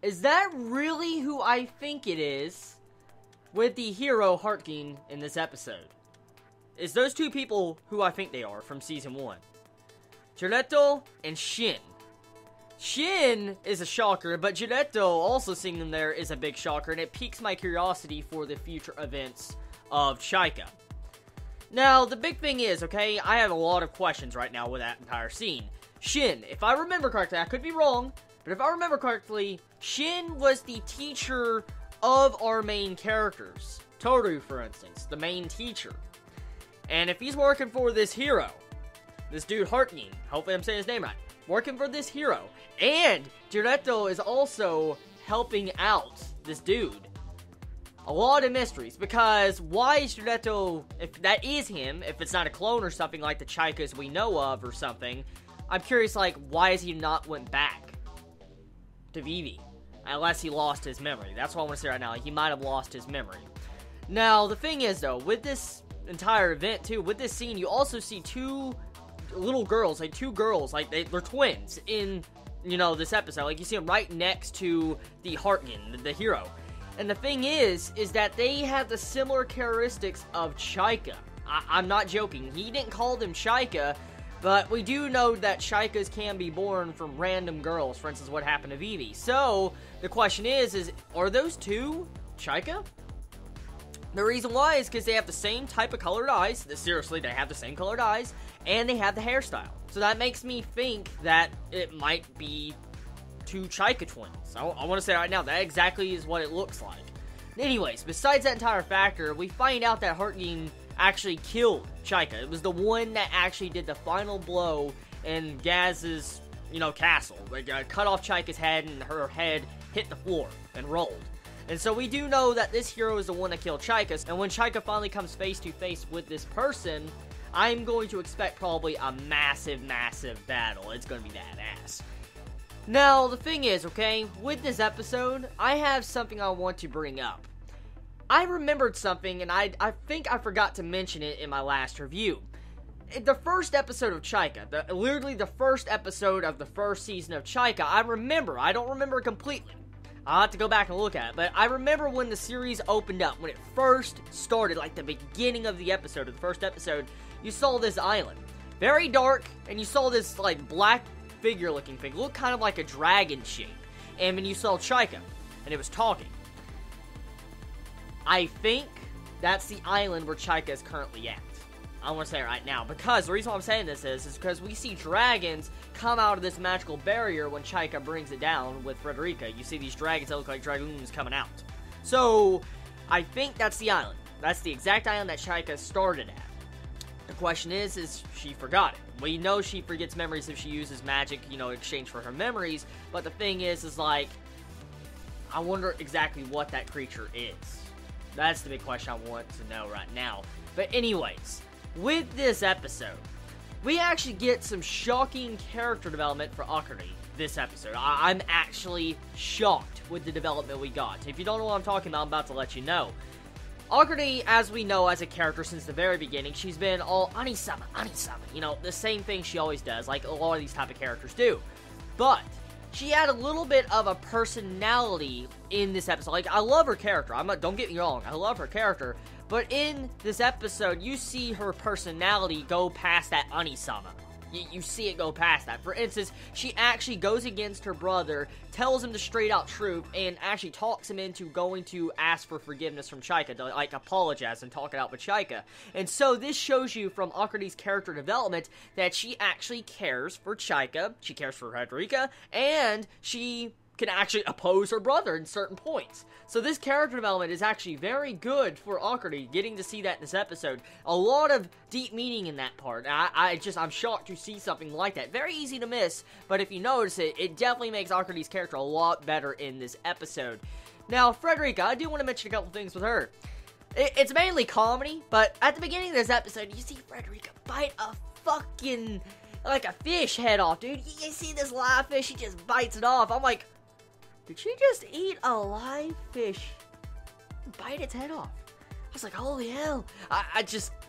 Is that really who I think it is with the hero Hartgeen in this episode? Is those two people who I think they are from Season 1? Giretto and Shin. Shin is a shocker, but Giretto also seeing them there is a big shocker, and it piques my curiosity for the future events of Chaika. Now, the big thing is, okay, I have a lot of questions right now with that entire scene. Shin, if I remember correctly, I could be wrong, but if I remember correctly, Shin was the teacher of our main characters. Toru, for instance, the main teacher. And if he's working for this hero, this dude Hartgeen, hopefully I'm saying his name right, working for this hero, and Giretto is also helping out this dude. A lot of mysteries, because why is Giretto, if that is him, if it's not a clone or something like the Chaikas we know of or something, I'm curious, like, why has he not went back to Vivi? Unless he lost his memory. That's what I want to say right now. Like, he might have lost his memory. Now, the thing is, though, with this entire event, too, with this scene, you also see two little girls, like, they're twins in, you know, this episode. Like, you see them right next to the Hartgeen, the hero. And the thing is that they have the similar characteristics of Chaika. I'm not joking. He didn't call them Chaika, but we do know that Chaikas can be born from random girls, for instance, what happened to Vivi. So, the question is are those two Chaika? The reason why is because they have the same type of colored eyes. Seriously, they have the same colored eyes, and they have the hairstyle. So that makes me think that it might be two Chaika twins. I want to say right now, that exactly is what it looks like. Anyways, besides that entire factor, we find out that Hartgeen actually killed Chaika. It was the one that actually did the final blow in Gaz's, you know, castle. Like, cut off Chaika's head, and her head hit the floor and rolled. And so we do know that this hero is the one that killed Chaika, and when Chaika finally comes face to face with this person, I'm going to expect probably a massive, massive battle. It's going to be badass. Now, the thing is, okay, with this episode, I have something I want to bring up. I remembered something, and I think I forgot to mention it in my last review. The first episode of Chaika, literally the first episode of the first season of Chaika, I don't remember it completely. I'll have to go back and look at it, but I remember when the series opened up, when it first started, like the beginning of the episode, of the first episode, you saw this island. Very dark, and you saw this, like, black figure-looking thing, looked kind of like a dragon shape. And when you saw Chaika, and it was talking, I think that's the island where Chaika is currently at. I want to say it right now, because the reason why I'm saying this is because we see dragons come out of this magical barrier when Chaika brings it down with Frederica. You see these dragons that look like dragoons coming out. So, I think that's the island. That's the exact island that Chaika started at. The question is she forgot it. We know she forgets memories if she uses magic, you know, in exchange for her memories, but the thing is like, I wonder exactly what that creature is. That's the big question I want to know right now. But anyways, with this episode, we actually get some shocking character development for Akari this episode. I'm actually shocked with the development we got. If you don't know what I'm talking about, I'm about to let you know. Akari, as we know as a character since the very beginning, she's been all Anisama, you know, the same thing she always does, like a lot of these type of characters do. But she had a little bit of a personality in this episode. Like, I love her character. Don't get me wrong, I love her character. But in this episode, you see her personality go past that Anisama. You see it go past that. For instance, she actually goes against her brother, tells him the straight out truth, and actually talks him into going to ask for forgiveness from Chaika, to, like, apologize and talk it out with Chaika. And so this shows you from Akari's character development that she actually cares for Chaika, she cares for Frederica, and she can actually oppose her brother in certain points. So this character development is actually very good for Akari, getting to see that in this episode. A lot of deep meaning in that part. I'm shocked to see something like that. Very easy to miss, but if you notice it, it definitely makes Akari's character a lot better in this episode. Now, Frederica, I do want to mention a couple things with her. It's mainly comedy, but at the beginning of this episode, you see Frederica bite a fucking, like a fish head off, dude. You see this live fish, she just bites it off. I'm like, did she just eat a live fish and bite its head off? I was like, holy hell.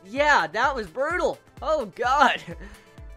Yeah, that was brutal. Oh, God.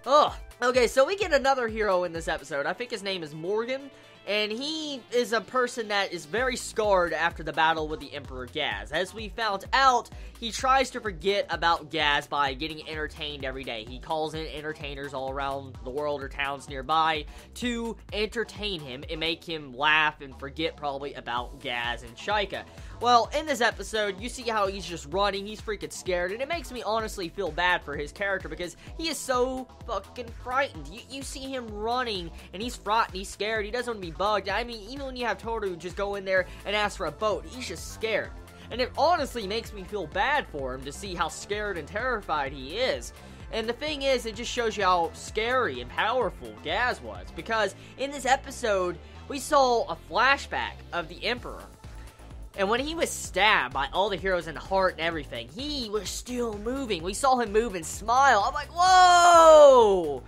Oh, okay, so we get another hero in this episode. I think his name is Morgan. And he is a person that is very scarred after the battle with the Emperor Gaz. As we found out, he tries to forget about Gaz by getting entertained every day. He calls in entertainers all around the world or towns nearby to entertain him and make him laugh and forget probably about Gaz and Chaika. Well, in this episode, you see how he's just running, he's freaking scared, and it makes me honestly feel bad for his character because he is so fucking frightened. You see him running, and he's frightened, he's scared, he doesn't want to be bugged. I mean, even when you have Toru just go in there and ask for a boat, he's just scared. And it honestly makes me feel bad for him to see how scared and terrified he is. And the thing is, it just shows you how scary and powerful Gaz was, because in this episode, we saw a flashback of the Emperor. And when he was stabbed by all the heroes in the heart and everything, he was still moving. We saw him move and smile. I'm like, whoa!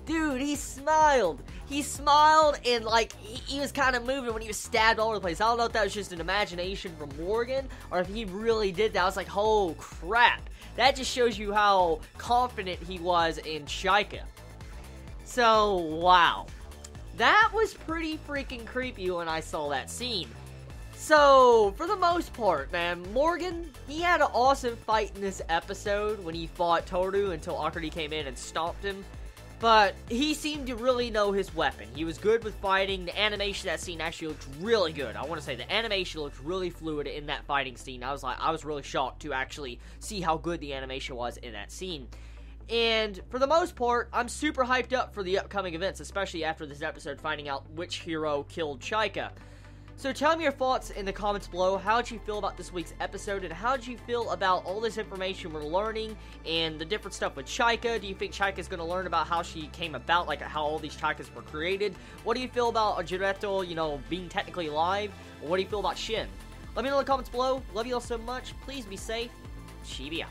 Dude, he smiled. He smiled and, like, he was kind of moving when he was stabbed all over the place. I don't know if that was just an imagination from Morgan or if he really did that. I was like, oh, crap. That just shows you how confident he was in Chaika. So, wow. That was pretty freaking creepy when I saw that scene. So, for the most part, man, Morgan, he had an awesome fight in this episode when he fought Toru until Akari came in and stomped him. But he seemed to really know his weapon. He was good with fighting. The animation of that scene actually looked really good. I want to say the animation looked really fluid in that fighting scene. I was really shocked to actually see how good the animation was in that scene. And for the most part, I'm super hyped up for the upcoming events, especially after this episode finding out which hero killed Chaika. So tell me your thoughts in the comments below. How did you feel about this week's episode, and how did you feel about all this information we're learning and the different stuff with Chaika? Do you think Chaika's going to learn about how she came about, like how all these Chaikas were created? What do you feel about Jiretto, being technically alive? Or what do you feel about Shin? Let me know in the comments below. Love you all so much. Please be safe. Chibi out.